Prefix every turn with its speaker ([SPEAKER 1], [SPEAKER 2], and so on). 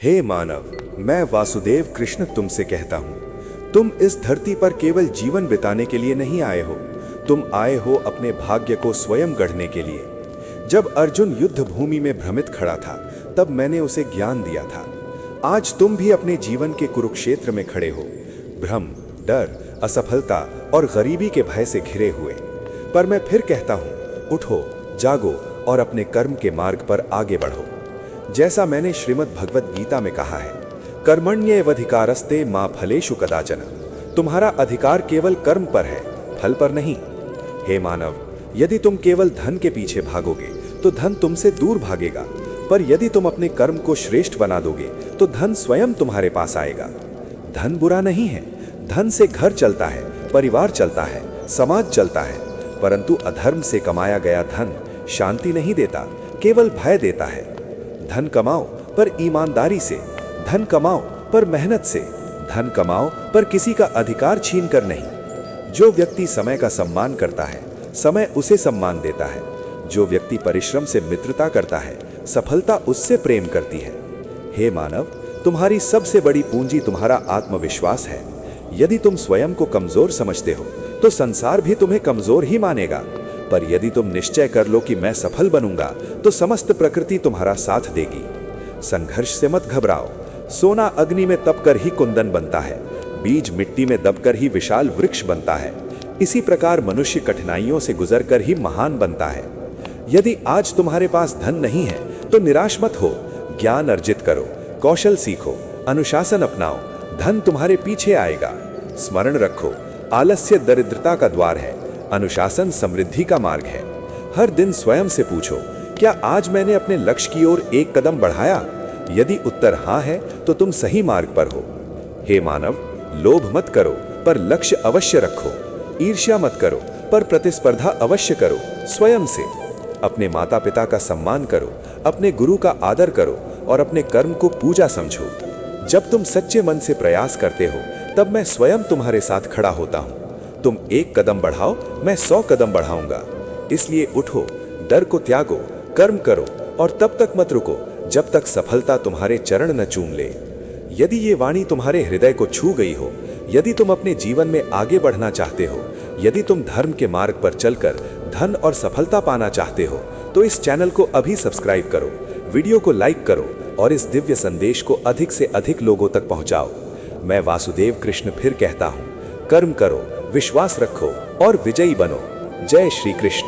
[SPEAKER 1] हे मानव, मैं वासुदेव कृष्ण तुमसे कहता हूँ, तुम इस धरती पर केवल जीवन बिताने के लिए नहीं आए हो, तुम आए हो अपने भाग्य को स्वयं गढ़ने के लिए। जब अर्जुन युद्ध भूमि में भ्रमित खड़ा था, तब मैंने उसे ज्ञान दिया था। आज तुम भी अपने जीवन के कुरुक्षेत्र में खड़े हो, भ्रम, डर, असफलता और गरीबी के भय से घिरे हुए। पर मैं फिर कहता हूँ, उठो, जागो और अपने कर्म के मार्ग पर आगे बढ़ो। जैसा मैंने श्रीमद् भगवत गीता में कहा है, कर्मण्येवाधिकारस्ते मा फलेषु कदाचन। तुम्हारा अधिकार केवल कर्म पर है, फल पर नहीं। हे मानव, यदि तुम केवल धन के पीछे भागोगे तो धन तुमसे दूर भागेगा, पर यदि तुम अपने कर्म को श्रेष्ठ बना दोगे तो धन स्वयं तुम्हारे पास आएगा। धन बुरा नहीं है, धन से घर चलता है, परिवार चलता है, समाज चलता है, परंतु अधर्म से कमाया गया धन शांति नहीं देता, केवल भय देता है। धन कमाओ पर ईमानदारी से, धन कमाओ पर मेहनत से, धन कमाओ पर किसी का अधिकार छीन कर नहीं। जो व्यक्ति समय का सम्मान करता है, समय उसे सम्मान देता है। जो व्यक्ति परिश्रम से मित्रता करता है, सफलता उससे प्रेम करती है। हे मानव, तुम्हारी सबसे बड़ी पूंजी तुम्हारा आत्मविश्वास है। यदि तुम स्वयं को कमजोर समझते हो तो संसार भी तुम्हें कमजोर ही मानेगा, पर यदि तुम निश्चय कर लो कि मैं सफल बनूंगा तो समस्त प्रकृति तुम्हारा साथ देगी। संघर्ष से मत घबराओ। सोना अग्नि में तपकर ही कुंदन बनता है, बीज मिट्टी में दबकर ही विशाल वृक्ष बनता है। इसी प्रकार मनुष्य कठिनाइयों से गुजरकर ही महान बनता है। यदि आज तुम्हारे पास धन नहीं है तो निराश मत हो, ज्ञान अर्जित करो, कौशल सीखो, अनुशासन अपनाओ, धन तुम्हारे पीछे आएगा। स्मरण रखो, आलस्य दरिद्रता का द्वार है, अनुशासन समृद्धि का मार्ग है। हर दिन स्वयं से पूछो, क्या आज मैंने अपने लक्ष्य की ओर एक कदम बढ़ाया? यदि उत्तर हाँ है तो तुम सही मार्ग पर हो। हे मानव, लोभ मत करो पर लक्ष्य अवश्य रखो। ईर्ष्या मत करो पर प्रतिस्पर्धा अवश्य करो स्वयं से। अपने माता पिता का सम्मान करो, अपने गुरु का आदर करो और अपने कर्म को पूजा समझो। जब तुम सच्चे मन से प्रयास करते हो तब मैं स्वयं तुम्हारे साथ खड़ा होता हूँ। तुम एक कदम बढ़ाओ, मैं 100 कदम बढ़ाऊंगा। इसलिए उठो, डर को त्यागो, कर्म करो और तब तक मत रुको जब तक सफलता तुम्हारे चरण न चूम ले। यदि ये वाणी तुम्हारे हृदय को छू गई हो, यदि तुम अपने जीवन में आगे बढ़ना चाहते हो, यदि तुम धर्म के मार्ग पर चलकर धन और सफलता पाना चाहते हो, तो इस चैनल को अभी सब्सक्राइब करो, वीडियो को लाइक करो और इस दिव्य संदेश को अधिक से अधिक लोगों तक पहुंचाओ। मैं वासुदेव कृष्ण फिर कहता हूं, कर्म करो, विश्वास रखो और विजयी बनो। जय श्री कृष्ण।